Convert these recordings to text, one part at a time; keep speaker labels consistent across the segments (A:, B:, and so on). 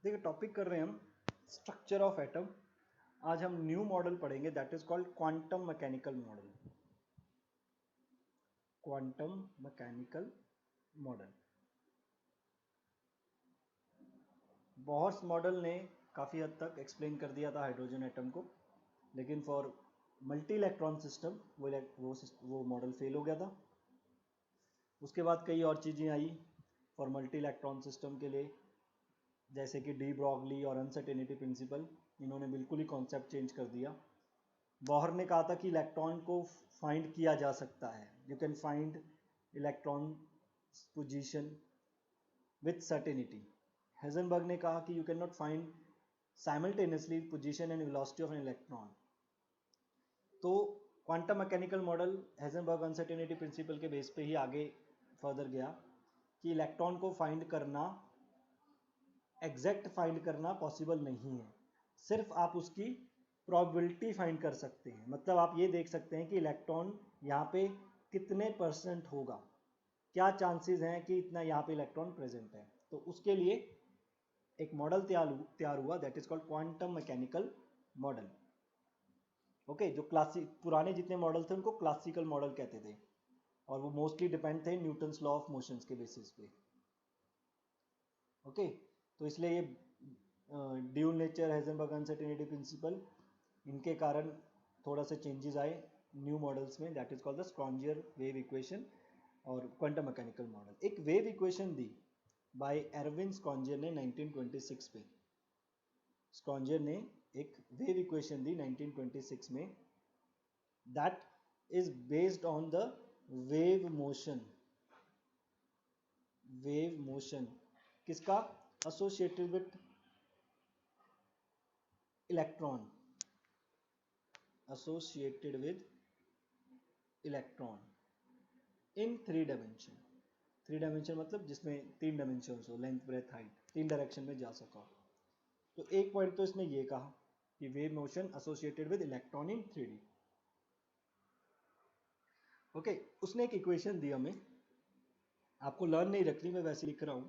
A: देखिए टॉपिक कर रहे हैं हम स्ट्रक्चर ऑफ एटम। आज हम न्यू मॉडल पढ़ेंगे that is called quantum mechanical model. Quantum mechanical model. Bohr's model ने काफ़ी हद तक एक्सप्लेन कर दिया था हाइड्रोजन एटम को, लेकिन फॉर मल्टी इलेक्ट्रॉन सिस्टम वो मॉडल फेल हो गया था। उसके बाद कई और चीज़ें I for multi electron system के लिए, जैसे कि डी ब्रॉगली और अनसर्टेनिटी प्रिंसिपल। इन्होंने बिल्कुल ही कॉन्सेप्ट चेंज कर दिया। बोहर ने कहा था कि इलेक्ट्रॉन को फाइंड किया जा सकता है, you can find electron position with certainty. Heisenberg ने कहा कि you can not find simultaneously position and velocity of an electron. तो quantum mechanical model Heisenberg uncertainty principle के बेस पे ही आगे फर्दर गया कि इलेक्ट्रॉन को फाइंड करना, एग्जैक्ट फाइंड करना पॉसिबल नहीं है, सिर्फ आप उसकी प्रोबेबिलिटी फाइंड कर सकते हैं। मतलब आप ये देख सकते हैं कि इलेक्ट्रॉन यहाँ पे कितने परसेंट होगा, क्या चांसेस हैं कि इतना यहाँ पे इलेक्ट्रॉन प्रेजेंट है। तो उसके लिए एक मॉडल तैयार हुआ that is called quantum mechanical model. Okay, जो क्लासिक पुराने जितने मॉडल थे उनको क्लासिकल मॉडल कहते थे, और वो मोस्टली डिपेंड थे न्यूटन्स लॉ ऑफ मोशंस के बेसिस पे। ओके, तो इसलिए ये dual nature, Heisenberg uncertainty principle, इनके कारण थोड़ा सा चेंजेस आए न्यू मॉडल्स में that is called the Schrodinger wave equation और क्वांटम मैकेनिकल मॉडल। एक वेव इक्वेशन दी बाय एरविन स्क्रॉन्जियर ने 1926 पे। स्क्रॉन्जियर ने एक वेव इक्वेशन दी 1926 में that is based on the wave motion. Wave motion किसका? Associated with electron, associated with electron in 3 dimension। 3 dimension मतलब जिसमें 3 डायमेंशन हो, लेंथ ब्रेथ हाइट, 3 डायरेक्शन में जा सका। तो एक पॉइंट तो इसने ये कहा कि wave motion associated with electron in 3D। Okay, उसने एक इक्वेशन दी हमें, आपको लर्न नहीं रखनी, मैं वैसे लिख रहा हूं।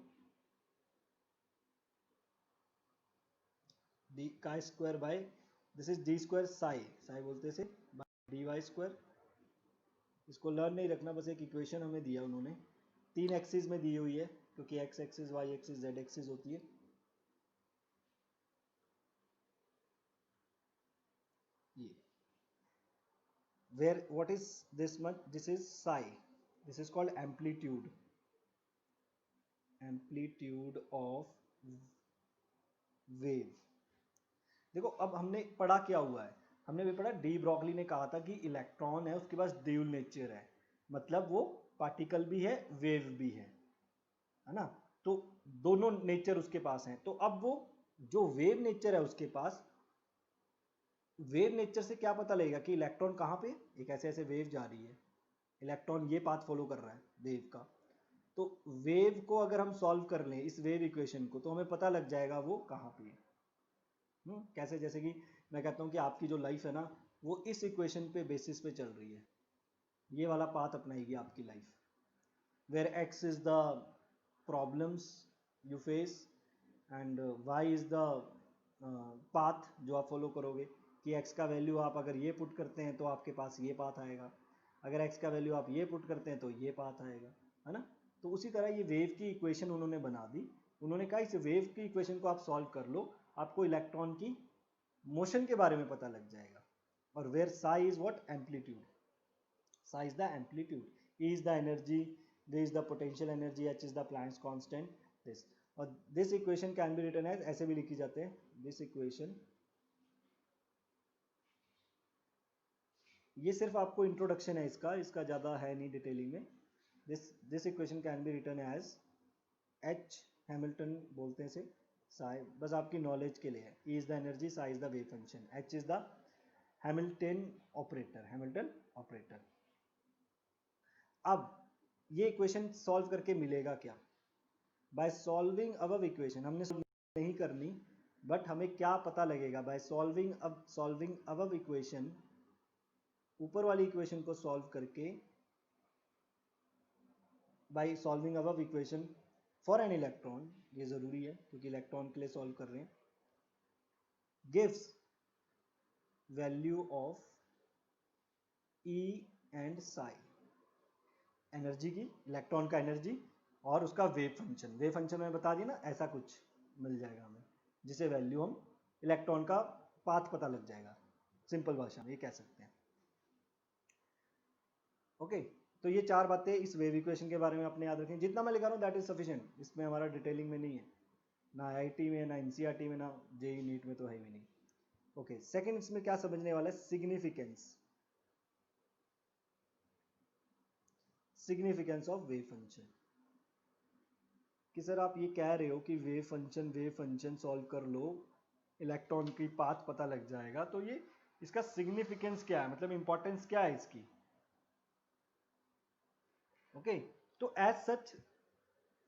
A: डी का square by this is D square Sai, Sai बोलते से डी वाई स्क्वायर। इसको लर्न नहीं रखना, बस एक इक्वेशन हमें दिया उन्होंने, 3 एक्सिस में दी हुई है क्योंकि x axis, y axis, z axis होती है। ये where what is this much, this is psi, this is called amplitude, amplitude of wave। देखो अब हमने पढ़ा क्या हुआ है, हमने भी पढ़ा डी ब्रॉगली ने कहा था कि इलेक्ट्रॉन है उसके पास ड्यूल नेचर है, मतलब वो पार्टिकल भी है वेव भी है ना। तो दोनों नेचर उसके पास हैं। तो अब वो जो वेव नेचर है उसके पास, वेव नेचर से क्या पता लगेगा कि इलेक्ट्रॉन कहाँ पे, एक ऐसे ऐसे वेव जा रही है, इलेक्ट्रॉन ये पाथ फॉलो कर रहा है वेव का। तो वेव को अगर हम सॉल्व कर लें इस वेव इक्वेशन को, तो हमें पता लग जाएगा वो कहाँ पे है। कैसे? जैसे कि मैं कहता हूँ कि आपकी जो लाइफ है ना, वो इस इक्वेशन पे बेसिस पे चल रही है, ये वाला पाथ अपनाएगी आपकी life, where x is the problems you face and y is the path जो आप फॉलो करोगे। कि एक्स का वैल्यू आप अगर ये पुट करते हैं तो आपके पास ये पाथ आएगा, अगर एक्स का वैल्यू आप ये पुट करते हैं तो ये पाथ आएगा, है ना। तो उसी तरह ये वेव की इक्वेशन उन्होंने बना दी। उन्होंने कहा इस वेव की इक्वेशन को आप सॉल्व कर लो, आपको इलेक्ट्रॉन की मोशन के बारे में पता लग जाएगा। और where psi is what? Amplitude. Psi is the amplitude, E is the energy, V is the potential energy, H is the Planck's constant, this. और this equation can be written as, ऐसे भी लिखी जाते हैं, दिस इक्वेशन, ये सिर्फ आपको introduction है इसका, इसका ज़्यादा है नहीं डिटेलिंग में। This equation can be written as H, Hamilton बोलते हैं इसे, साई, बस आपकी नॉलेज के लिए है। ई is the energy, Sai is the wave function, H is the Hamilton operator, Hamilton operator. अब ये इक्वेशन सॉल्व करके मिलेगा क्या? बाय सॉल्विंग अबव इक्वेशन, हमने नहीं करनी, बट हमें क्या पता लगेगा बाय सॉल्विंग अबव इक्वेशन, ऊपर वाली इक्वेशन को सॉल्व करके, by solving above equation for an electron, ये ज़रूरी है क्योंकि इलेक्ट्रॉन के लिए सॉल्व कर रहे हैं। Gives value of E and Sai, energy की, इलेक्ट्रॉन का एनर्जी और उसका वेव फंक्शन। वेव फंक्शन में बता दिया ना, ऐसा कुछ मिल जाएगा हमें जिसे वैल्यू हम इलेक्ट्रॉन का पाथ पता लग जाएगा, सिंपल भाषा में ये कह सकते हैं। ओके, तो ये चार बातें इस वेव इक्वेशन के बारे में अपने याद रखें। जितना मैं लिखा रहा हूँ दैट इज सफिशिएंट, इसमें हमारा डिटेलिंग में नहीं है, ना आईआईटी में, ना एनसीईआरटी में, ना जेई नीट में तो है ही नहीं। ओके, सेकंड इसमें क्या समझने वाला है, significance, significance of wave function. कि सर आप ये कह रहे हो कि वेव फंक्शन सॉल्व कर लो, इलेक्ट्रॉन की पाथ पता लग जाएगा, तो ये इसका सिग्निफिकेंस क्या है, मतलब इंपॉर्टेंस क्या है इसकी। ओके, तो as such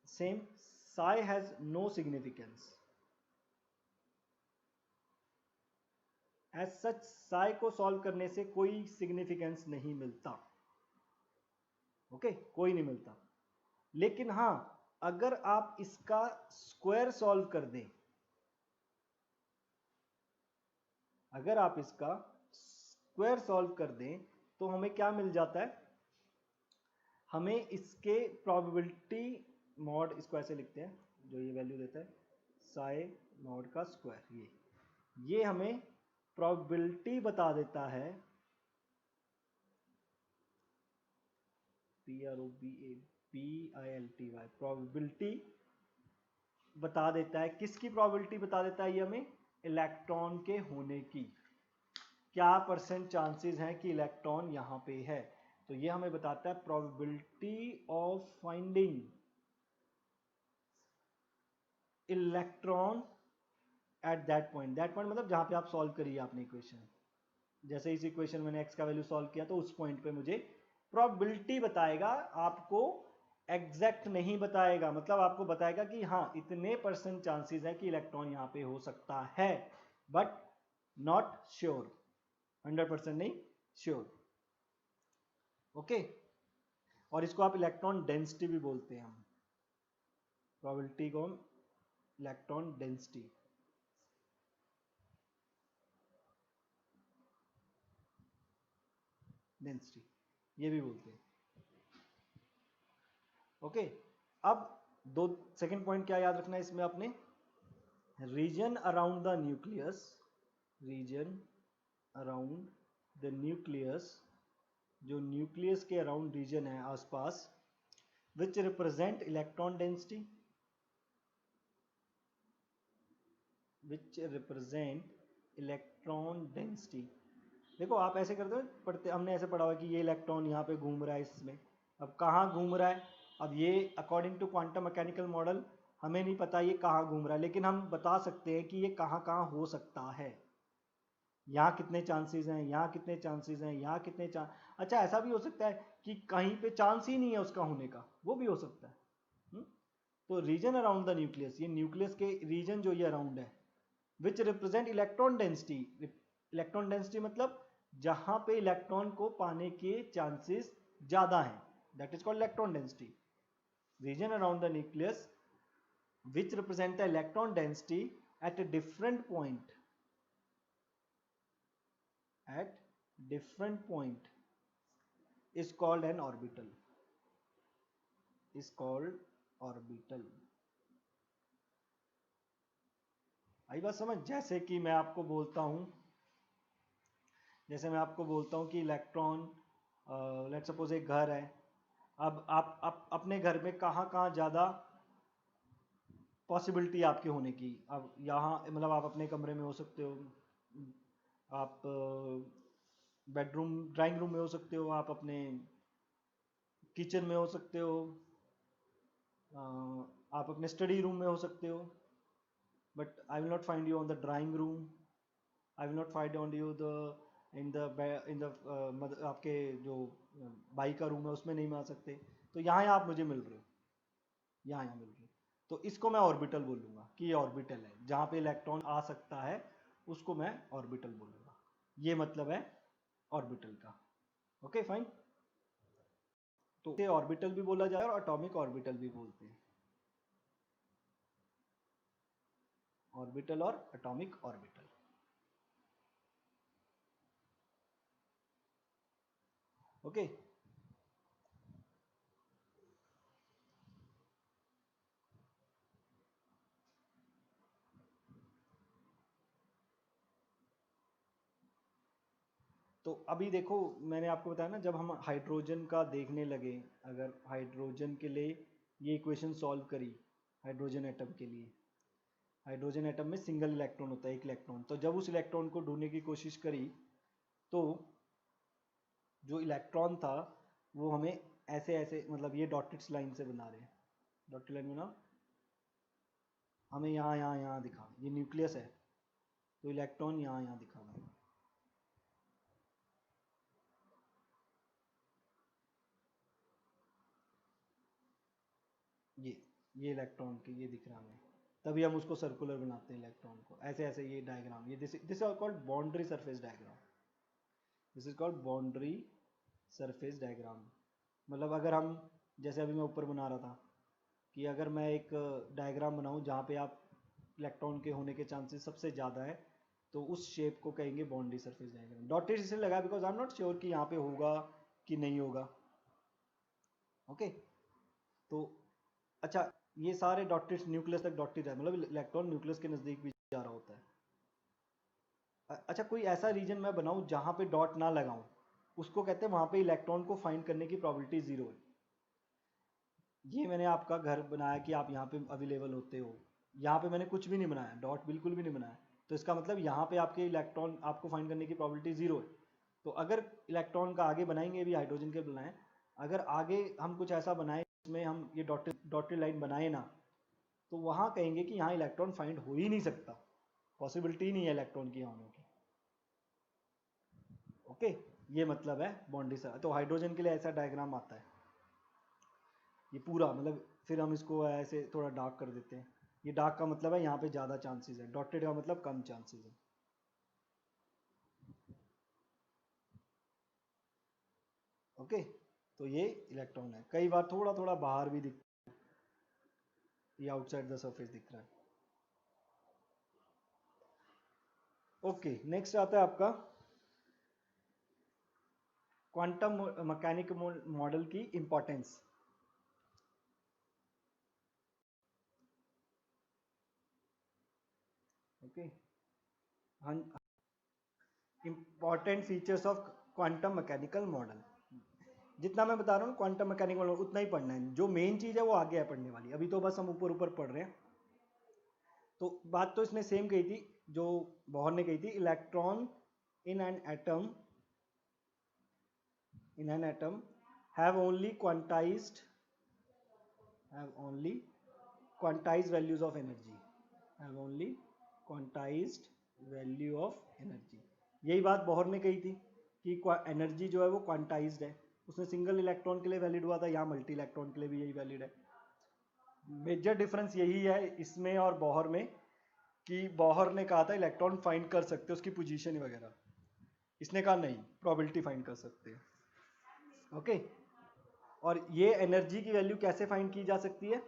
A: same psi has no significance, as such psi को सॉल्व करने से कोई सिग्निफिकेंस नहीं मिलता। ओके, कोई नहीं मिलता। लेकिन हाँ, अगर आप इसका स्क्वायर सॉल्व कर दें, अगर आप इसका स्क्वायर सॉल्व कर दें तो हमें क्या मिल जाता है, हमें इसके प्रोबेबिलिटी मॉड, इसको ऐसे लिखते हैं, जो ये वैल्यू देता है साई मॉड का स्क्वायर, ये हमें प्रोबेबिलिटी बता देता है, PROBABILTY, प्रोबेबिलिटी बता देता है, किसकी प्रोबेबिलिटी बता देता है ये हमें, इलेक्ट्रॉन के होने की, क्या परसेंट चांसेस हैं कि इलेक्ट्रॉन यहाँ पे है। तो ये हमें बताता है probability of finding electron at that point. That point मतलब जहाँ पे आप सॉल्व करिए आपने इक्वेशन, जैसे इस इक्वेशन में मैंने x का वैल्यू सॉल्व किया तो उस पॉइंट पे मुझे प्रोबेबिलिटी बताएगा, आपको एग्जैक्ट नहीं बताएगा, मतलब आपको बताएगा कि हाँ इतने परसेंट चांसेस है कि इलेक्ट्रॉन यहाँ पे हो सकता है, बट नॉट श्योर, 100% नहीं, श्योर। ओके, और इसको आप इलेक्ट्रॉन डेंसिटी भी बोलते हैं, हम प्रोबेबिलिटी को हम इलेक्ट्रॉन डेंसिटी, ये भी बोलते हैं। ओके, अब दो सेकंड पॉइंट क्या याद रखना है इसमें आपने, region around the nucleus, region around the nucleus, जो न्यूक्लियस के अराउंड रीजन है आसपास, which represent electron density, which represent electron density. देखो आप ऐसे करते हो, पढ़ते हमने ऐसे पढ़ा हुआ कि ये इलेक्ट्रॉन यहाँ पे घूम रहा है इसमें, अब कहाँ घूम रहा है, अब ये according to quantum mechanical model हमें नहीं पता ये कहाँ घूम रहा है, लेकिन हम बता सकते हैं कि ये कहाँ कहाँ हो सकता है, यहाँ कितने चांसेस हैं, यहाँ कितने चांसेस हैं, यहाँ कितने अच्छा ऐसा भी हो सकता है कि कहीं पे चांस ही नहीं है उसका होने का, वो भी हो सकता है। तो रीजन अराउंड द न्यूक्लियस, ये न्यूक्लियस के रीजन जो ये अराउंड है, which represent electron density, electron density मतलब जहां पे इलेक्ट्रॉन को पाने के चांसेस ज्यादा हैं, that is called electron density. Region around the nucleus which represent the electron density at a different point, at different point is called an orbital, is called orbital। आई बात समझ, जैसे कि मैं आपको बोलता हूं, जैसे मैं आपको बोलता हूं कि इलेक्ट्रॉन, लेट्स सपोज एक घर है, अब आप अपने घर में कहाँ कहाँ ज़्यादा पॉसिबिलिटी आपके होने की, अब यहाँ मतलब आप अपने कमरे में हो सकते हो, आप बेडरूम ड्राइंग रूम में हो सकते हो, आप अपने किचन में हो सकते हो, आप अपने स्टडी रूम में हो सकते हो, but I will not find you on the drawing room, I will not find on you the in the आपके जो बाई का रूम है उसमें नहीं आ सकते, तो यहाँ आप मुझे मिल रहे हो, यहाँ मिल रहे हो, तो इसको मैं ऑर्बिटल बोलूँगा कि ये ऑर्बिटल है, जहाँ पे इलेक्ट्रॉन आ सकता है उसको मैं ऑर्बिटल बोलूँगा, ये मतलब है ऑर्बिटल का। ओके फाइन, तो इसे ऑर्बिटल भी बोला जाए और एटॉमिक ऑर्बिटल भी बोलते हैं। ऑर्बिटल और एटॉमिक ऑर्बिटल। ओके तो अभी देखो मैंने आपको बताया ना, जब हम हाइड्रोजन का देखने लगे, अगर हाइड्रोजन के लिए ये इक्वेशन सॉल्व करी, हाइड्रोजन एटम के लिए, हाइड्रोजन एटम में सिंगल इलेक्ट्रॉन होता है, एक इलेक्ट्रॉन, तो जब उस इलेक्ट्रॉन को ढूंढने की कोशिश करी तो जो इलेक्ट्रॉन था वो हमें ऐसे ऐसे, मतलब ये डॉटेड लाइन से बना रहे हैं, डॉटेड लाइन बना, हमें यहाँ यहाँ यहाँ दिखा, ये न्यूक्लियस है तो इलेक्ट्रॉन यहाँ यहाँ दिखा हुआ है, ये इलेक्ट्रॉन के ये दिख रहा है हमें, तभी हम उसको सर्कुलर बनाते हैं इलेक्ट्रॉन को, ऐसे ऐसे ये डायग्राम, ये this is called boundary surface diagram, this is called boundary surface diagram. मतलब अगर हम, जैसे अभी मैं ऊपर बना रहा था कि अगर मैं एक डायग्राम बनाऊं जहाँ पे आप इलेक्ट्रॉन के होने के चांसेस सबसे ज़्यादा है, तो उस शेप को कहेंगे बाउंड्री सरफेस डायग्राम। डॉटेड इसलिए लगा because I am not sure कि यहाँ पे होगा कि नहीं होगा। ओके तो अच्छा, ये सारे डॉटेड न्यूक्लियस तक डॉटेड है, मतलब इलेक्ट्रॉन न्यूक्लियस के नज़दीक भी जा रहा होता है। अच्छा, कोई ऐसा रीजन मैं बनाऊं जहाँ पे डॉट ना लगाऊं, उसको कहते हैं वहाँ पे इलेक्ट्रॉन को फाइंड करने की प्रोबेबिलिटी जीरो है। ये मैंने आपका घर बनाया कि आप यहाँ पे अवेलेबल होते हो, यहाँ पे मैंने कुछ भी नहीं बनाया, डॉट बिल्कुल भी नहीं बनाया, तो इसका मतलब यहाँ पे आपके इलेक्ट्रॉन आपको फाइंड करने की प्रोबेबिलिटी जीरो है। तो अगर इलेक्ट्रॉन का आगे बनाएंगे भी, हाइड्रोजन के बनाएं, अगर आगे हम कुछ ऐसा बनाएं जिसमें हम ये डॉटेड डॉटेड लाइन बनाए ना, तो वहाँ कहेंगे कि यहाँ इलेक्ट्रॉन फाइंड हो ही नहीं सकता, पॉसिबिलिटी ही नहीं है इलेक्ट्रॉन की यहाँ होने की। ओके, ये मतलब है बाउंड्री से। तो हाइड्रोजन के लिए ऐसा डायग्राम आता है, ये पूरा, मतलब फिर हम इसको ऐसे थोड़ा डार्क कर देते हैं, ये डार्क का मतलब है यहाँ पे ज़्यादा चांसेस है, डॉटेड का मतलब कम चांसेस है। ओके तो ये इलेक्ट्रॉन है, कई बार थोड़ा थोड़ा बाहर भी दिख, ये आउटसाइड द सरफेस दिख रहा है। ओके नेक्स्ट आता है आपका क्वांटम मैकेनिक मॉडल की इंपॉर्टेंस। ओके हाँ, important features of quantum mechanical model, जितना मैं बता रहा हूँ क्वांटम मैकेनिकल मॉडल उतना ही पढ़ना है, जो मेन चीज़ है वो आगे है पढ़ने वाली, अभी तो बस हम ऊपर ऊपर पढ़ रहे हैं। तो बात तो इसने सेम कही थी जो बोहर ने कही थी, electron in an atom, in an atom have only quantized values of energy, have only quantized value of energy। यही बात बोहर ने कही थी कि एनर्जी जो है वो क्वांटाइज्ड है, उसने सिंगल इलेक्ट्रॉन के लिए वैलिड हुआ था, यहाँ मल्टी इलेक्ट्रॉन के लिए भी यही वैलिड है। मेजर डिफरेंस यही है इसमें और बोहर में कि बोहर ने कहा था इलेक्ट्रॉन फाइंड कर सकते हैं उसकी पोजीशन वगैरह, इसने कहा नहीं, प्रोबेबिलिटी फाइंड कर सकते हैं। ओके और ये एनर्जी की वैल्यू कैसे फाइंड की जा सकती है,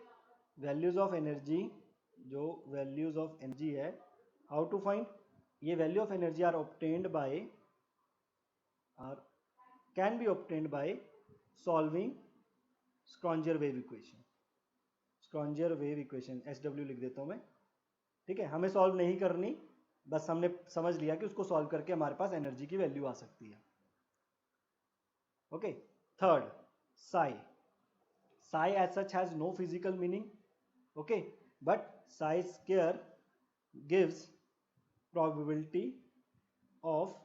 A: वैल्यूज ऑफ एनर्जी, जो वैल्यूज ऑफ एनर्जी है, हाउ टू फाइंड, ये value of energy are obtained by, are can be obtained by solving Schrodinger wave equation, Schrodinger wave equation SW लिख देता हूं मैं, ठीक है, हमें सॉल्व नहीं करनी, बस हमने समझ लिया कि उसको सॉल्व करके हमारे पास एनर्जी की वैल्यू आ सकती है। Okay third psi, psi as such has no physical meaning, okay, but psi square gives probability of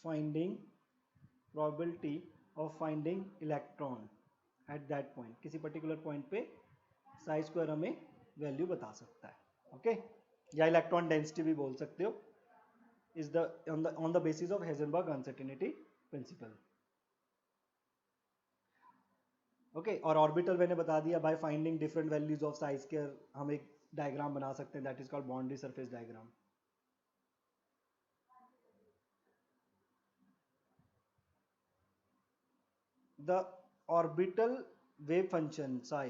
A: finding, probability of finding electron at that point, किसी पर्टिकुलर पॉइंट पे psi square हमें value बता सकता है। Okay या electron density भी बोल सकते हो, is the on the basis of Heisenberg uncertainty principal. Okay और ऑर्बिटल मैंने बता दिया, by finding different values of size के हम एक डायग्राम बना सकते हैं, that is called boundary surface diagram. The orbital wave function psi,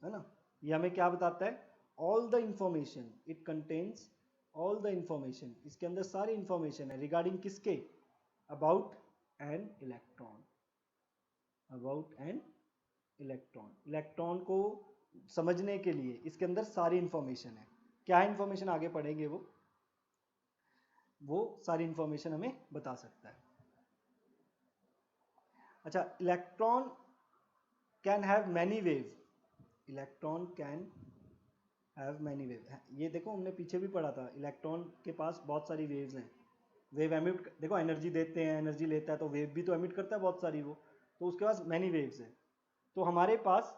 A: है ना, ये हमें क्या बताता है, all the information it contains all the information, इसके अंदर सारी इंफॉर्मेशन है रिगार्डिंग किसके, about an electron, about an electron. Electron को समझने के लिए इसके अंदर सारी इंफॉर्मेशन है। क्या इंफॉर्मेशन आगे पढ़ेंगे वो सारी इंफॉर्मेशन हमें बता सकता है। अच्छा, electron can have many wave, electron can have many wave. ये देखो हमने पीछे भी पढ़ा था, इलेक्ट्रॉन के पास बहुत सारी वेव्स हैं। वेव एमिट, देखो एनर्जी देते हैं, एनर्जी लेता है, तो वेव भी तो एमिट करता है बहुत सारी वो, तो उसके पास मैनी वेव्स है। तो हमारे पास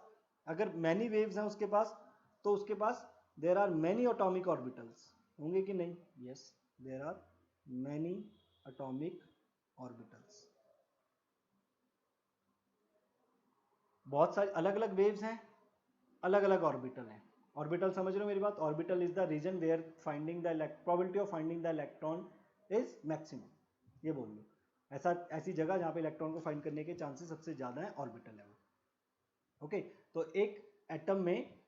A: अगर मैनी वेव्स हैं उसके पास, तो उसके पास there are many atomic orbitals होंगे कि नहीं? Yes, there are many atomic orbitals. बहुत सारी अलग अलग वेव्स हैं, अलग अलग ऑर्बिटल हैं। ऑर्बिटल समझ रहे हो मेरी बात? Orbital is the region where finding the probability of finding the electron is maximum, ये बोल लो। ऐसी जगह जहां पे इलेक्ट्रॉन को फाइंड करने के चांसेस सबसे ज्यादा है, ऑर्बिटल है वो। ओके, तो एक एटम में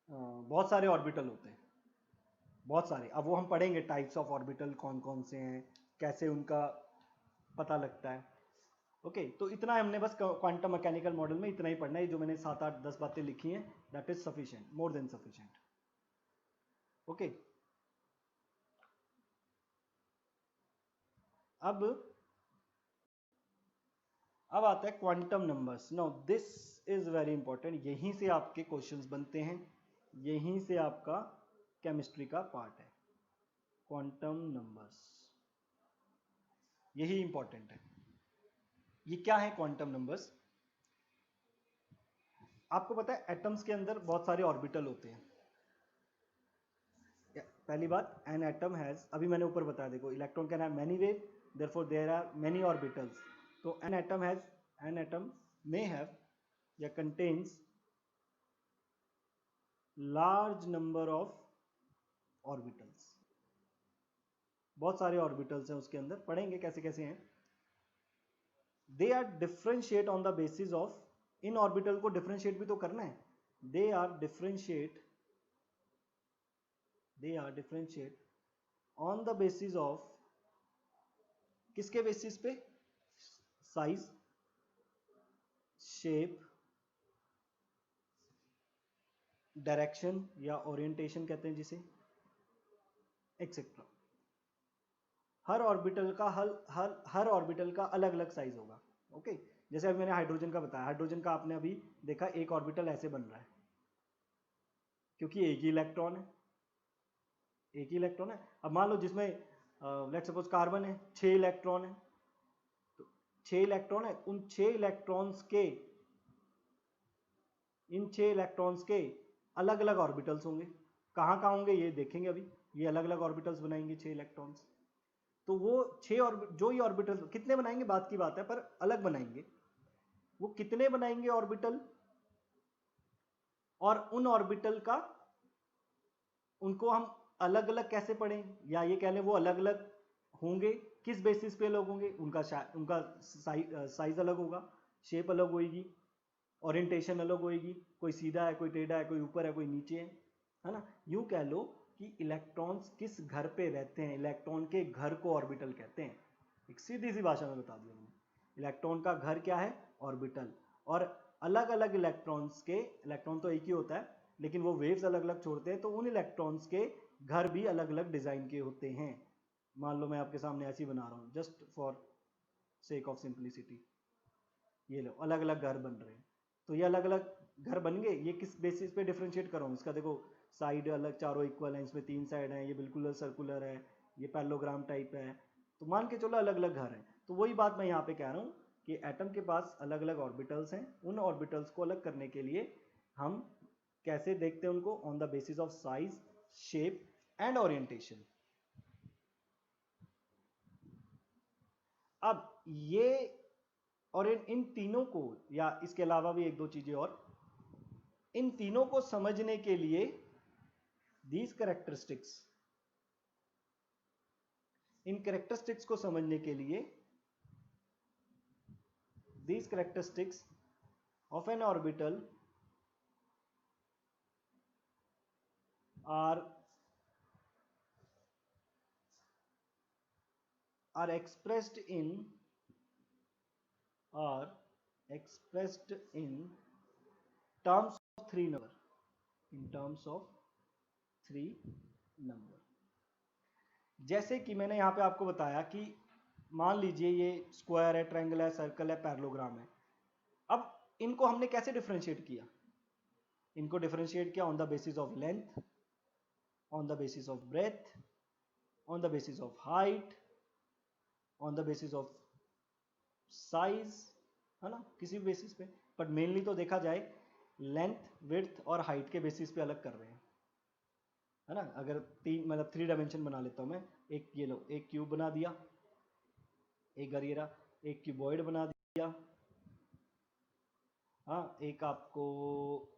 A: बहुत सारे ऑर्बिटल होते हैं, बहुत सारे। अब वो हम पढ़ेंगे टाइप्स ऑफ ऑर्बिटल कौन कौन से हैं, कैसे उनका पता लगता है। ओके, तो इतना हमने बस क्वांटम मैकेनिकल मॉडल में इतना ही पढ़ना है। जो मैंने 7 8 10 बातें लिखी हैं, that is sufficient, more than sufficient. Okay, अब आता है quantum numbers. Now this is very important, यहीं से आपके क्वेश्चंस बनते हैं, यहीं से आपका केमिस्ट्री का पार्ट है। क्वांटम नंबर्स, यही इंपॉर्टेंट है। ये क्या है क्वांटम नंबर्स? आपको पता है एटम्स के अंदर बहुत सारे ऑर्बिटल होते हैं। पहली बात, एन एटम हैज, अभी मैंने ऊपर बताया देखो, electron can have many wave, therefore there are many orbitals. तो एन एटम may have या contains large number of orbitals, बहुत सारे ऑर्बिटल्स हैं उसके अंदर, पढ़ेंगे कैसे कैसे हैं। They are differentiate on the basis of, इन ऑर्बिटल को डिफरेंशिएट भी तो करना है। They are differentiate on the basis of, किसके बेसिस पे? साइज, शेप, डायरेक्शन या ओरिएंटेशन कहते हैं जिसे, एक्सेट्रा। हर ऑर्बिटल का हर ऑर्बिटल का अलग अलग साइज होगा। ओके, जैसे अभी मैंने हाइड्रोजन का बताया, हाइड्रोजन का आपने अभी देखा एक ऑर्बिटल ऐसे बन रहा है, क्योंकि एक ही इलेक्ट्रॉन है, एक ही इलेक्ट्रॉन है। अब मान लो जिसमें लेट सपोज कार्बन है, 6 इलेक्ट्रॉन है, तो 6 इलेक्ट्रॉन है, उन 6 इलेक्ट्रॉन्स के, इन 6 इलेक्ट्रॉन्स के अलग अलग ऑर्बिटल्स होंगे। कहाँ कहाँ होंगे ये देखेंगे अभी, ये अलग अलग ऑर्बिटल्स बनाएंगे 6 इलेक्ट्रॉन्स। तो वो 6 जो ही ऑर्बिटल कितने बनाएंगे बात की बात है, पर अलग बनाएंगे। वो कितने बनाएंगे ऑर्बिटल, और उन ऑर्बिटल का, उनको हम अलग अलग कैसे पढ़ें, या ये कह लें वो अलग अलग होंगे, किस बेसिस पे अलग होंगे? उनका साइज अलग होगा, शेप अलग होगी, ओरिएंटेशन अलग होगी, कोई सीधा है, कोई टेढ़ा है, कोई ऊपर है, कोई नीचे है ना। यूं कह लो कि इलेक्ट्रॉन्स किस घर पे रहते हैं, इलेक्ट्रॉन के घर को ऑर्बिटल कहते हैं। एक सीधी सी भाषा में बता दिया मैंने, इलेक्ट्रॉन का घर क्या है? ऑर्बिटल। और अलग अलग इलेक्ट्रॉन्स के, इलेक्ट्रॉन तो एक ही होता है लेकिन वो वेव्स अलग अलग छोड़ते हैं, तो उन इलेक्ट्रॉन्स के घर भी अलग अलग डिजाइन के होते हैं। मान लो मैं आपके सामने ऐसे ही बना रहा हूँ, just for sake of simplicity, ये लो अलग अलग घर बन रहे हैं। तो ये अलग अलग घर बन गए, ये किस बेसिस पे डिफरेंशिएट कर रहा हूँ? इसका देखो साइड अलग, चारों इक्वल हैं, इसमें 3 साइड हैं, ये बिल्कुल सर्कुलर है, ये पैरेललोग्राम टाइप है, तो मान के चलो अलग अलग घर हैं। तो वही बात मैं यहाँ पे कह रहा हूँ कि एटम के पास अलग अलग ऑर्बिटल्स हैं, उन ऑर्बिटल्स को अलग करने के लिए हम कैसे देखते हैं उनको? On the basis of size, shape and orientation. अब ये और इन तीनों को, या इसके अलावा भी एक दो चीजें और, इन तीनों को समझने के लिए दीज कैरेक्टरिस्टिक्स, इन कैरेक्टरिस्टिक्स को समझने के लिए these characteristics of an orbital are are expressed in are expressed in terms of three number, in terms of three number. जैसे कि मैंने यहाँ पे आपको बताया कि मान लीजिए ये स्क्वायर है, ट्रायंगल है, सर्कल है, पैरेललोग्राम है। अब इनको हमने कैसे डिफरेंशिएट किया? इनको डिफरेंशिएट किया on the basis of length, on the basis of breadth, on the basis of height, on the basis of size, है ना, किसी भी बेसिस पे। बट मेनली तो देखा जाए लेंथ, विड्थ और हाइट के बेसिस पे अलग कर रहे हैं, है ना। अगर तीन मतलब थ्री डायमेंशन बना लेता हूँ मैं, एक ये लो, एक क्यूब बना दिया, एक गरेरा, एक क्यूबॉइड बना दिया, हाँ, एक आपको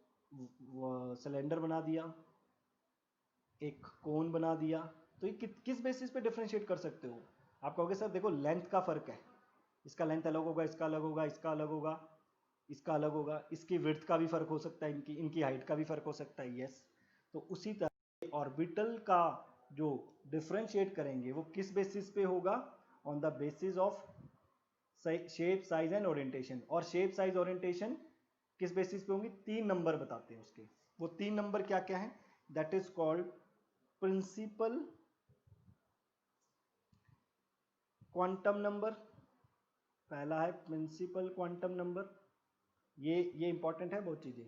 A: सिलेंडर बना दिया, एक कोन बना दिया। तो ये किस बेसिस पे डिफरेंशिएट कर सकते हो? आप कहोगे सर देखो लेंथ का फर्क है, इसका लेंथ अलग होगा, इसका अलग होगा, इसका अलग होगा, इसका अलग होगा, इसकी विड्थ का भी फर्क हो सकता है, इनकी हाइट का भी फर्क हो सकता है, यस। तो उसी तरह ऑर्बिटल का जो डिफरेंशिएट करेंगे वो किस बेसिस पे होगा? On the basis of shape, size and orientation. और शेप, साइज, ओरिएंटेशन किस बेसिस पे होंगी? तीन नंबर बताते हैं उसके। वो तीन नंबर क्या क्या है? That is called principal quantum number. पहला है प्रिंसिपल क्वांटम नंबर, ये इंपॉर्टेंट है बहुत चीजें।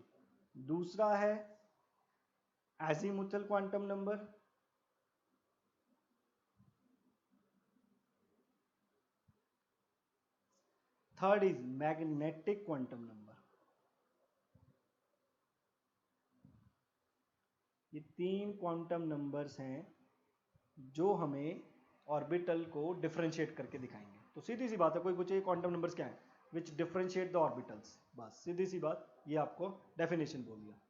A: दूसरा है azimuthal quantum number, third is magnetic quantum number. ये तीन क्वांटम नंबर्स हैं जो हमें ऑर्बिटल को डिफरेंशिएट करके दिखाएंगे। तो सीधी सी बात है, कोई पूछे क्वांटम नंबर्स क्या है? विच डिफरेंशिएट द ऑर्बिटल्स, बस सीधी सी बात, ये आपको डेफिनेशन बोल दिया।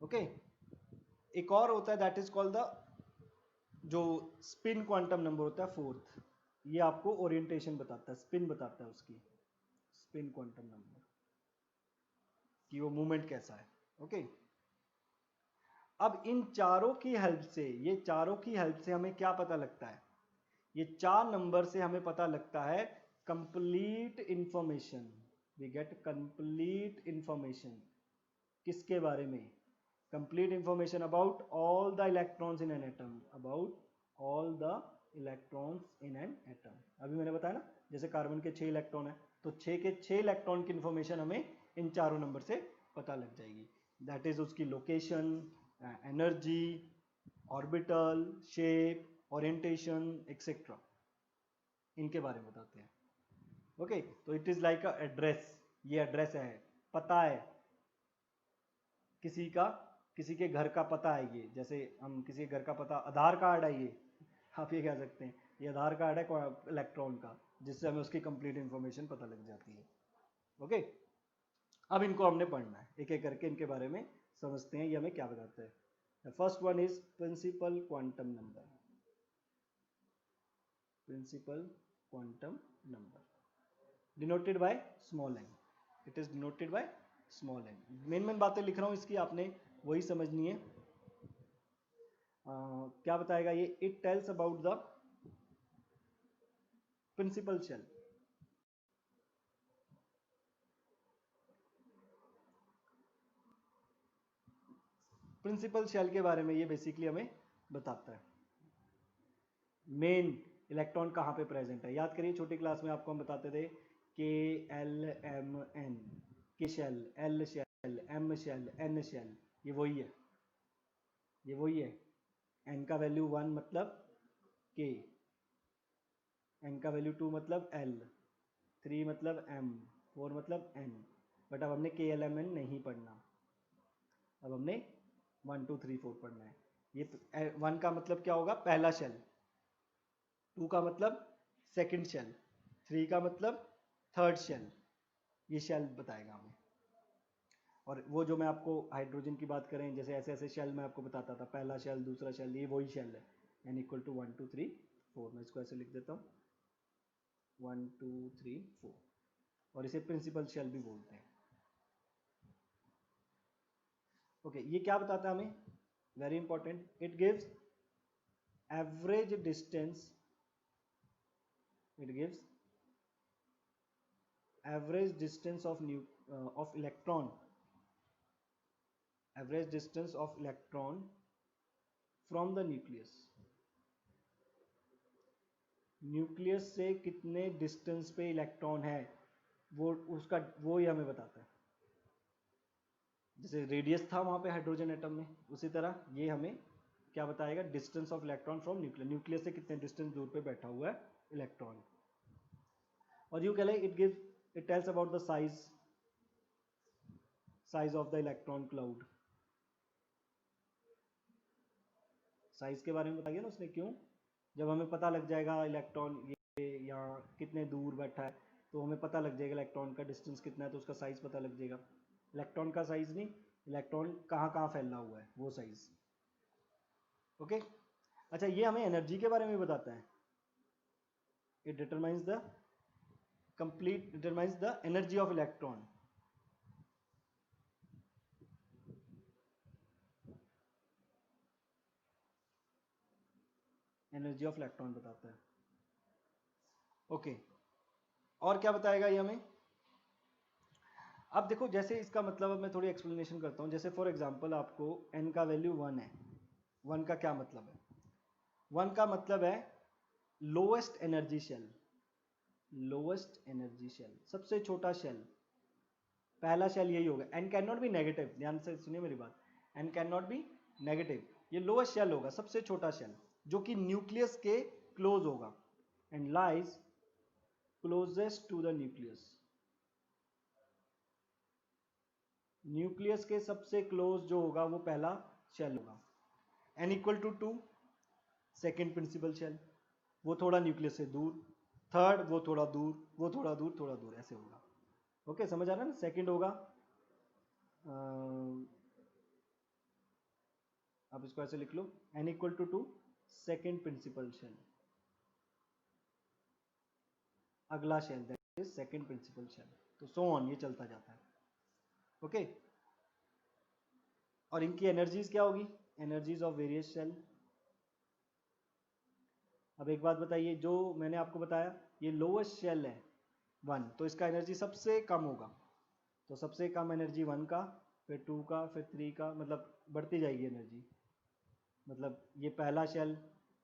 A: ओके एक और होता है दैट इज कॉल्ड द, जो स्पिन क्वांटम नंबर होता है फोर्थ, ये आपको ओरिएंटेशन बताता है, स्पिन बताता है उसकी, स्पिन क्वांटम नंबर कि वो मूवमेंट कैसा है। ओके अब इन चारों की हेल्प से, ये चारों की हेल्प से हमें क्या पता लगता है? ये चार नंबर से हमें पता लगता है complete information. We get complete information किसके बारे में? Complete information about all the electrons in an atom, about all the electrons in an atom. अभी मैंने बताया ना, जैसे कार्बन के 6 इलेक्ट्रॉन है, तो 6 के 6 इलेक्ट्रॉन की इंफॉर्मेशन हमें इन चारों नंबर से पता लग जाएगी। दैट इज उसकी location, energy, orbital, shape, orientation etcetera, इनके बारे में बताते हैं। ओके तो it is like a address, ये एड्रेस है, पता है किसी का, किसी के घर का पता है ये। जैसे हम किसी के घर का पता, आधार कार्ड है ये, आप ये कह सकते हैं ये आधार कार्ड है इलेक्ट्रॉन का, जिससे हमें उसकी कंप्लीट इंफॉर्मेशन पता लग जाती है। ओके अब इनको हमने पढ़ना है, एक एक करके इनके बारे में समझते हैं ये हमें क्या बताते हैं। The first one is principal quantum number. Principal quantum number denoted by small n, it is denoted by small n. Main बातें लिख रहा हूं इसकी, आपने वही समझनी है। क्या बताएगा ये? It tells about the principal shell. Principal shell के बारे में ये बेसिकली हमें बताता है मेन इलेक्ट्रॉन कहाँ पे प्रेजेंट है। याद करिए छोटी क्लास में आपको हम बताते थे K L M N, K shell, L shell, M shell, N shell, ये वही है, ये वही है। एन का वैल्यू 1 मतलब के, एन का वैल्यू 2 मतलब एल, 3 मतलब एम, 4 मतलब एन। बट अब हमने के एल एम एन नहीं पढ़ना, अब हमने 1 2 3 4 पढ़ना है। ये 1 का मतलब क्या होगा? पहला शेल, 2 का मतलब सेकंड शेल, 3 का मतलब थर्ड शेल, ये शेल बताएगा हमें। और वो जो मैं आपको हाइड्रोजन की बात करें, जैसे ऐसे ऐसे शेल मैं आपको बताता था, पहला शेल, दूसरा शेल, ये वही शेल है। एन इक्वल टू 1 2 3 4, मैं इसको ऐसे लिख देता हूँ 1 2 3 4, और इसे प्रिंसिपल शेल भी बोलते हैं। ओके ये क्या बताता है हमें? Very important, it gives average distance it gives average distance of average distance of electron from the nucleus से कितने डिस्टेंस पे इलेक्ट्रॉन है वो ही हमें बताता है। जैसे रेडियस था वहां पे हाइड्रोजन एटम में, उसी तरह ये हमें क्या बताएगा, distance of electron from nucleus से कितने डिस्टेंस दूर पे बैठा हुआ है इलेक्ट्रॉन। और यू कह it tells about the size of the electron cloud. Size के बारे में बताइए ना उसने, क्यों, जब हमें पता लग जाएगा इलेक्ट्रॉन ये यहाँ कितने दूर बैठा है तो हमें पता लग जाएगा इलेक्ट्रॉन का डिस्टेंस कितना है, तो उसका साइज पता लग जाएगा। इलेक्ट्रॉन का साइज नहीं, इलेक्ट्रॉन कहाँ कहाँ फैला हुआ है वो साइज। ओके, अच्छा ये हमें एनर्जी के बारे में बताता है। It determines the energy of electron. Energy of electron बताता है। ओके, और क्या बताएगा ये हमें। अब देखो जैसे इसका मतलब, अब मैं थोड़ी एक्सप्लेनेशन करता हूँ। जैसे फॉर एग्जांपल आपको n का वैल्यू 1 है। 1 का क्या मतलब है, 1 का मतलब है lowest energy shell. Lowest energy shell, सबसे छोटा शेल, पहला शेल यही होगा। n can not be negative, ध्यान से सुनिए मेरी बात, n can not be negative. ये लोएस्ट शेल होगा, सबसे छोटा शेल, जो कि न्यूक्लियस के क्लोज होगा, and lies closest to the nucleus. Nucleus के सबसे क्लोज जो होगा वो पहला शेल होगा। n equal to 2, second principal shell, वो थोड़ा न्यूक्लियस से दूर, थर्ड वो थोड़ा दूर, वो थोड़ा दूर, थोड़ा दूर, ऐसे होगा। ओके, समझ आ रहा है ना। सेकेंड होगा, आप इसको ऐसे लिख लो, n equal to 2, second principal shell, अगला shell that is second principal shell, तो सो ऑन, ये चलता जाता है। ओके, और इनकी एनर्जीज क्या होगी, एनर्जीज ऑफ वेरियस शेल। अब एक बात बताइए, जो मैंने आपको बताया ये लोएस्ट शेल है 1, तो इसका एनर्जी सबसे कम होगा, तो सबसे कम एनर्जी 1 का, फिर 2 का, फिर 3 का, मतलब बढ़ती जाएगी एनर्जी। मतलब ये पहला शेल,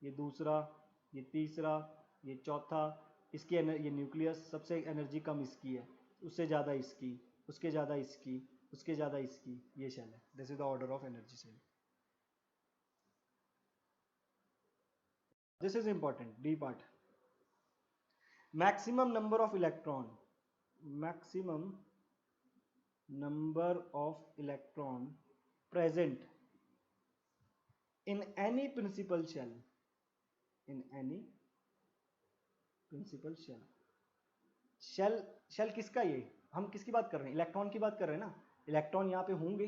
A: ये दूसरा, ये तीसरा, ये चौथा, इसकी ये न्यूक्लियस सबसे एनर्जी कम इसकी है, उससे ज़्यादा इसकी, उसके ज़्यादा इसकी, उसके ज़्यादा इसकी, ये शेल है। This is the order of energy shell. This is important, the part. Maximum number of electron, maximum number of electron present in any principal shell, in any principal shell। Shell किसका, ये हम किसकी बात कर रहे हैं, electron की बात कर रहे हैं ना। इलेक्ट्रॉन यहाँ पे होंगे,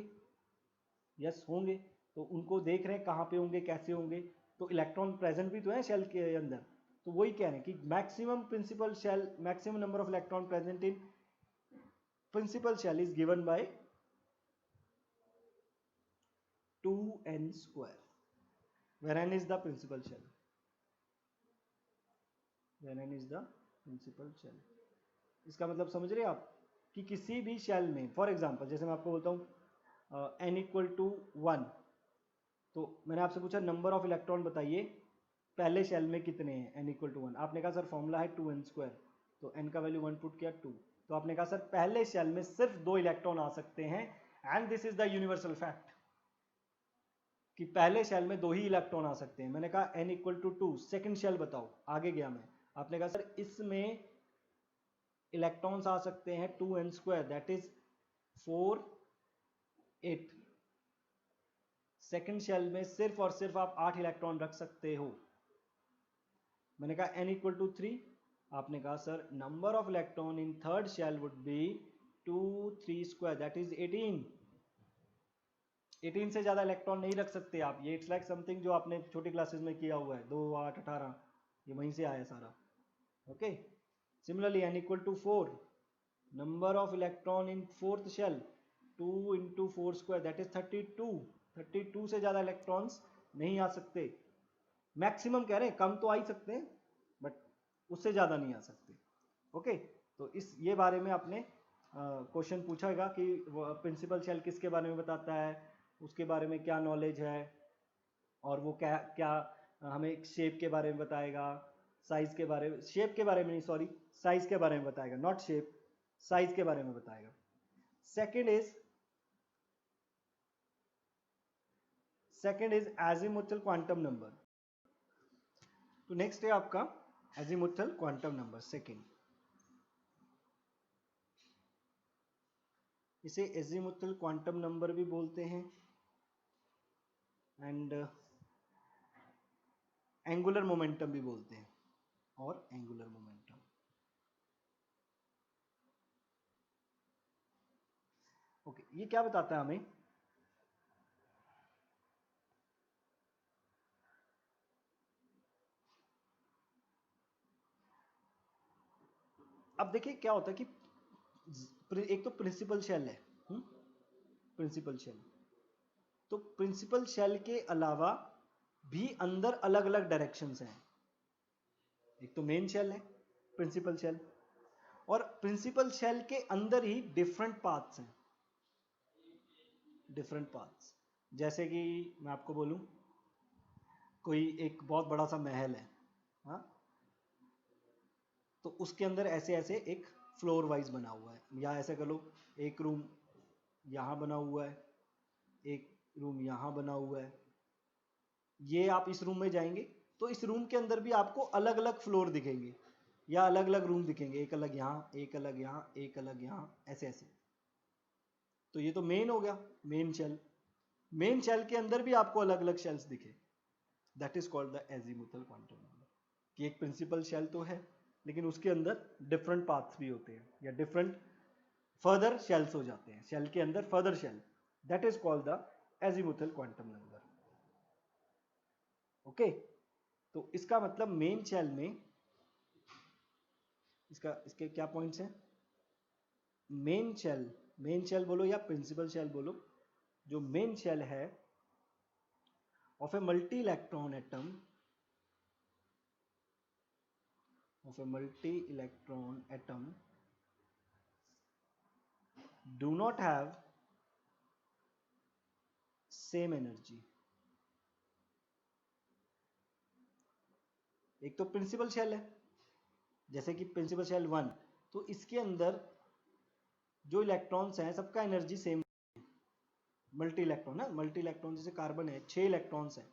A: यस होंगे, तो उनको देख रहे हैं कहाँ पे होंगे, कैसे होंगे, तो इलेक्ट्रॉन प्रेजेंट भी तो है शेल के अंदर। तो वही कह रहे हैं कि maximum principal shell, maximum number of electron present in principal shell is given by 2n square, where n is the principal shell, where n is the principal shell। इसका मतलब समझ रहे हैं आप, कि किसी भी शेल में, फॉर एग्जांपल जैसे मैं आपको बोलता हूँ n इक्वल टू 1, तो मैंने आपसे पूछा नंबर ऑफ इलेक्ट्रॉन बताइए पहले शेल में कितने हैं, n इक्वल टू 1, आपने कहा सर फॉर्मूला है 2n स्क्वायर, तो n का वैल्यू 1 पुट किया 2, तो आपने कहा सर पहले शेल में सिर्फ 2 इलेक्ट्रॉन आ सकते हैं, and this is the universal fact, कि पहले शेल में 2 ही इलेक्ट्रॉन आ सकते हैं। मैंने कहा n equal to 2, second shell बताओ, आगे गया मैं, आपने कहा सर इसमें इलेक्ट्रॉन्स आ सकते हैं 2n square, that is 4 8। Second shell में सिर्फ और सिर्फ आप 8 इलेक्ट्रॉन रख सकते हो। मैंने कहा n इक्वल टू 3, आपने कहा sir number of electron in third shell would be 2 3 square, that is 18। 18 से ज्यादा इलेक्ट्रॉन नहीं रख सकते आप, ये इट्स लाइक समथिंग जो आपने छोटी क्लासेस में किया हुआ है, 2 8 18, ये वहीं से आया सारा। Okay, similarly n equal to 4, number of electron in fourth shell 2 into 4 square, that is 32। 32 से ज्यादा इलेक्ट्रॉन्स नहीं आ सकते। मैक्सिमम कह रहे हैं, कम तो आ ही सकते हैं, बट उससे ज़्यादा नहीं आ सकते। ओके, तो इस ये बारे में आपने क्वेश्चन पूछेगा कि प्रिंसिपल शेल किसके बारे में बताता है, उसके बारे में क्या नॉलेज है, और वो क्या क्या हमें शेप के बारे में बताएगा, साइज के बारे में, शेप के बारे में नहीं सॉरी, साइज के बारे में बताएगा, नॉट शेप, साइज के बारे में बताएगा। Second is azimuthal quantum number. तो नेक्स्ट है आपका एजीमुथल क्वांटम नंबर सेकेंड। इसे एजीमुथल क्वांटम नंबर भी बोलते हैं एंड एंगुलर मोमेंटम भी बोलते हैं, और एंगुलर मोमेंटम। ओके, ये क्या बताता है हमें? अब देखिए क्या होता है कि एक तो प्रिंसिपल शेल है, प्रिंसिपल शेल, तो प्रिंसिपल शेल के अलावा भी अंदर अलग अलग डायरेक्शंस हैं। एक तो मेन शेल है प्रिंसिपल शेल, और प्रिंसिपल शेल के अंदर ही डिफरेंट पाथ्स हैं, डिफरेंट पाथ्स। जैसे कि मैं आपको बोलूं, कोई एक बहुत बड़ा सा महल है, हाँ, तो उसके अंदर ऐसे ऐसे एक फ्लोर वाइज बना हुआ है, या ऐसे कर लो, एक रूम यहाँ बना हुआ है, एक रूम यहाँ बना हुआ है। ये आप इस रूम में जाएंगे तो इस रूम के अंदर भी आपको अलग अलग फ्लोर दिखेंगे, या अलग अलग रूम दिखेंगे, एक अलग यहाँ, एक अलग यहाँ, एक अलग यहाँ, ऐसे ऐसे। तो ये तो मेन हो गया, मेन शेल। मेन शेल के अंदर भी आपको अलग अलग शेल्स दिखे, that is called the azimuthal quantum number. कि एक प्रिंसिपल शेल तो है, लेकिन उसके अंदर डिफरेंट पाथ्स भी होते हैं, या डिफरेंट फर्दर शेल्स हो जाते हैं, शेल के अंदर further shell, that is called the azimuthal quantum number. Okay, तो इसका मतलब मेन शेल में इसके क्या पॉइंट्स हैं? मेन शेल बोलो या प्रिंसिपल शेल बोलो, जो मेन शेल है of a multi electron atom, do not have same energy। एक तो प्रिंसिपल शेल है, जैसे कि प्रिंसिपल शेल 1, तो इसके अंदर जो इलेक्ट्रॉन्स हैं सबका एनर्जी सेम। मल्टी इलेक्ट्रॉन है, मल्टी इलेक्ट्रॉन जैसे कार्बन है 6 इलेक्ट्रॉन्स हैं,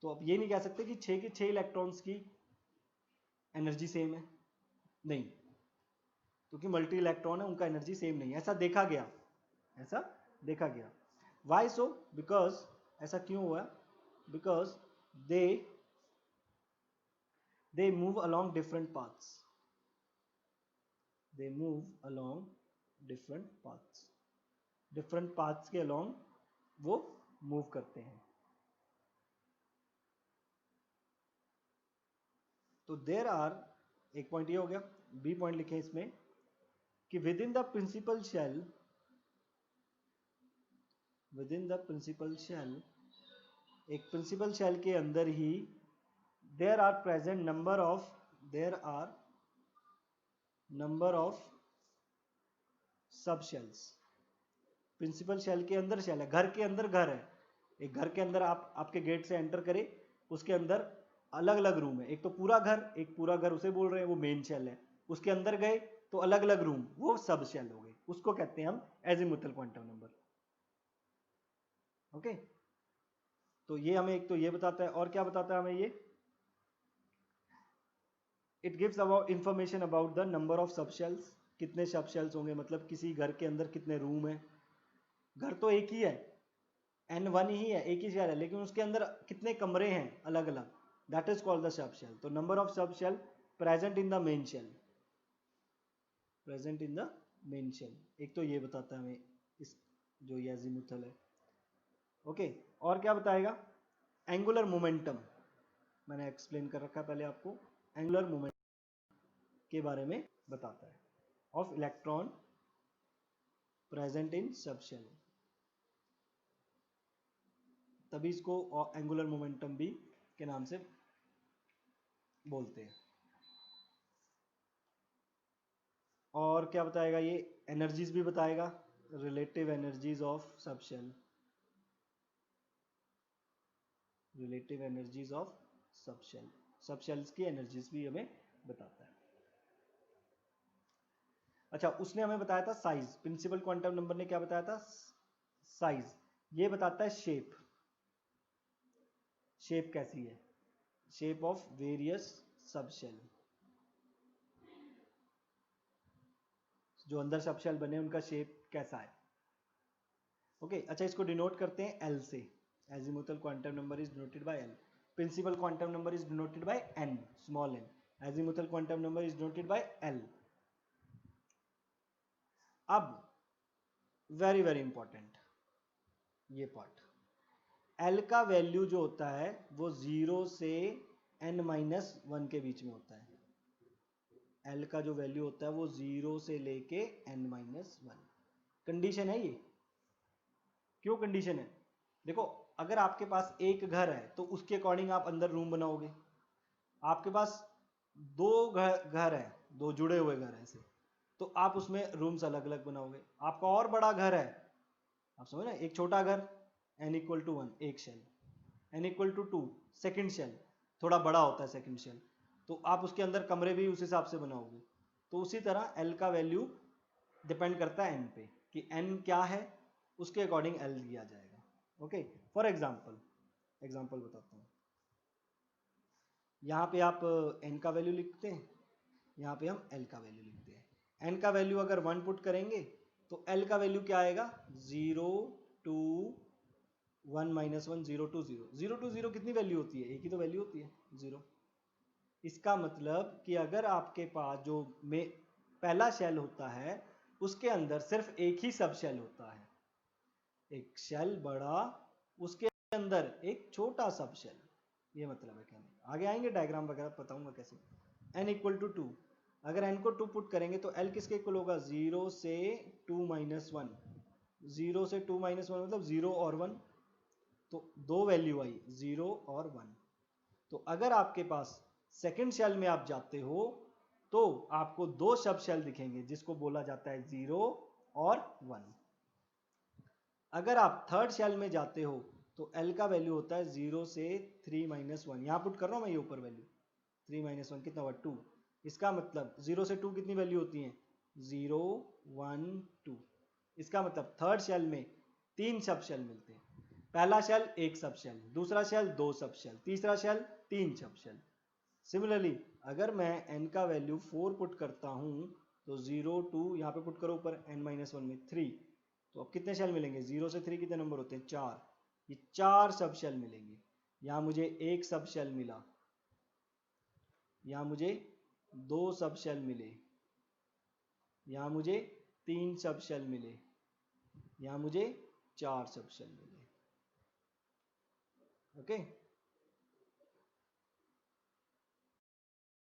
A: तो आप ये नहीं कह सकते कि 6 के 6 इलेक्ट्रॉन्स की एनर्जी सेम है, नहीं, क्योंकि मल्टी इलेक्ट्रॉन है, उनका एनर्जी सेम नहीं है, ऐसा देखा गया, ऐसा देखा गया। Y so? बिकॉज, ऐसा क्यों हुआ? Because they move along different paths, they move along different paths, different paths के अलॉन्ग वो मूव करते हैं। तो देर आर, एक पॉइंट ये हो गया, बी पॉइंट लिखे इसमें कि with in the principal shell, एक प्रिंसिपल शेल के अंदर ही there are present number of sub shells. Principal shell के अंदर शेल है, घर के अंदर घर है, एक घर के अंदर आप आपके गेट से एंटर करें, उसके अंदर अलग अलग रूम है, एक तो पूरा घर, एक पूरा घर उसे बोल रहे हैं वो मेन शेल है, उसके अंदर गए तो अलग अलग रूम, वो सब शेल हो गए, उसको कहते हैं हम एजीमुथल क्वांटम नंबर। ओके, तो ये हमें एक तो ये बताता है, और क्या बताता है हमें ये? It gives about information about the number of sub shells, कितने सब शेल्स होंगे, मतलब किसी घर के अंदर कितने रूम है। घर तो एक ही है, N1 ही है, एक ही शेल है, लेकिन उसके अंदर कितने कमरे हैं अलग अलग, that is called the sub shell. तो नंबर ऑफ सब shell present in the main shell, present in the main shell, एक तो ये बताता है हमें इस जो ये अजीमुथल है। ओके, और क्या बताएगा? एंगुलर मोमेंटम, मैंने एक्सप्लेन कर रखा है पहले आपको, एंगुलर मोमेंटम के बारे में बताता है, ऑफ इलेक्ट्रॉन प्रेजेंट इन सब शेल, तभी इसको एंगुलर मोमेंटम भी के नाम से बोलते हैं। और क्या बताएगा ये, एनर्जीज भी बताएगा, रिलेटिव एनर्जीज ऑफ सब शेल, रिलेटिव एनर्जीज ऑफ सब शेल, सब शेल्स की एनर्जीज भी हमें बताता है। अच्छा, उसने हमें बताया था साइज, प्रिंसिपल क्वांटम नंबर ने क्या बताया था, साइज। ये बताता है शेप, शेप कैसी है, shape of various subshell, जो अंदर सब शेल बने उनका शेप कैसा है। ओके, अच्छा इसको डिनोट करते हैं एल से, azimuthal quantum number is denoted by l, principal quantum number is denoted by n, small n, azimuthal quantum number is denoted by l. अब वेरी वेरी इंपॉर्टेंट ये पार्ट, एल का value जो होता है वो 0 से n-1 के बीच में होता है, एल का जो वैल्यू होता है वो 0 से लेके n-1। कंडीशन है ये, क्यों कंडीशन है, देखो अगर आपके पास एक घर है तो उसके अकॉर्डिंग आप अंदर रूम बनाओगे, आपके पास दो घर है, दो जुड़े हुए घर हैं ऐसे, तो आप उसमें रूम्स अलग अलग बनाओगे। आपका और बड़ा घर है, आप समझ रहे हैं, एक छोटा घर n=1 एक शेल, n=2 सेकंड शेल, थोड़ा बड़ा होता है सेकंड शेल, तो आप उसके अंदर कमरे भी उस हिसाब से बनाओगे। तो उसी तरह एल का वैल्यू डिपेंड करता है एन पे, कि एन क्या है उसके अकॉर्डिंग एल दिया जाएगा। ओके, फॉर एग्जाम्पल बताता हूँ, यहाँ पे आप एन का वैल्यू लिखते हैं, यहाँ पे हम एल का वैल्यू लिखते हैं। एन का वैल्यू अगर 1 पुट करेंगे तो एल का वैल्यू क्या आएगा, 0 2 1 -1 0 2 0, 0 2 0 कितनी वैल्यू होती है, एक ही तो वैल्यू होती है 0। इसका मतलब कि अगर आपके पास जो में पहला शेल होता है उसके अंदर सिर्फ एक ही सब शेल होता है, एक शेल बड़ा, उसके अंदर एक छोटा सब शेल, ये मतलब है कहने, आगे आएंगे डायग्राम वगैरह बताऊंगा कैसे। n=2, अगर n को 2 पुट करेंगे तो l किसके इक्वल होगा, 0 से 2 - 1, 0 से 2 - 1 मतलब 0 और 1, तो दो वैल्यू आई 0 और 1। तो अगर आपके पास सेकंड शेल में आप जाते हो तो आपको दो सब शेल दिखेंगे जिसको बोला जाता है 0 और 1। अगर आप थर्ड शेल में जाते हो तो L का वैल्यू होता है 0 से 3 - 1, यहाँ पुट कर रहा हूँ मैं ये ऊपर वैल्यू, 3 - 1 कितना हुआ 2। इसका मतलब 0 से 2 कितनी वैल्यू होती है, 0 1 2। इसका मतलब थर्ड शेल में 3 सब शेल मिलते हैं, पहला शेल एक सब शेल, दूसरा शेल 2 सब शेल, तीसरा शेल 3 सब शेल। सिमिलरली अगर मैं n का वैल्यू 4 पुट करता हूँ तो 0 2 यहाँ पे पुट करो ऊपर n-1 में 3, तो अब कितने शेल मिलेंगे, 0 से 3 कितने नंबर होते हैं 4, ये 4 सब शेल मिलेंगे। यहाँ मुझे एक सब शेल मिला, यहाँ मुझे 2 सब शेल मिले, यहाँ मुझे 3 सब शेल मिले, यहाँ मुझे 4 सब शेल मिले। ओके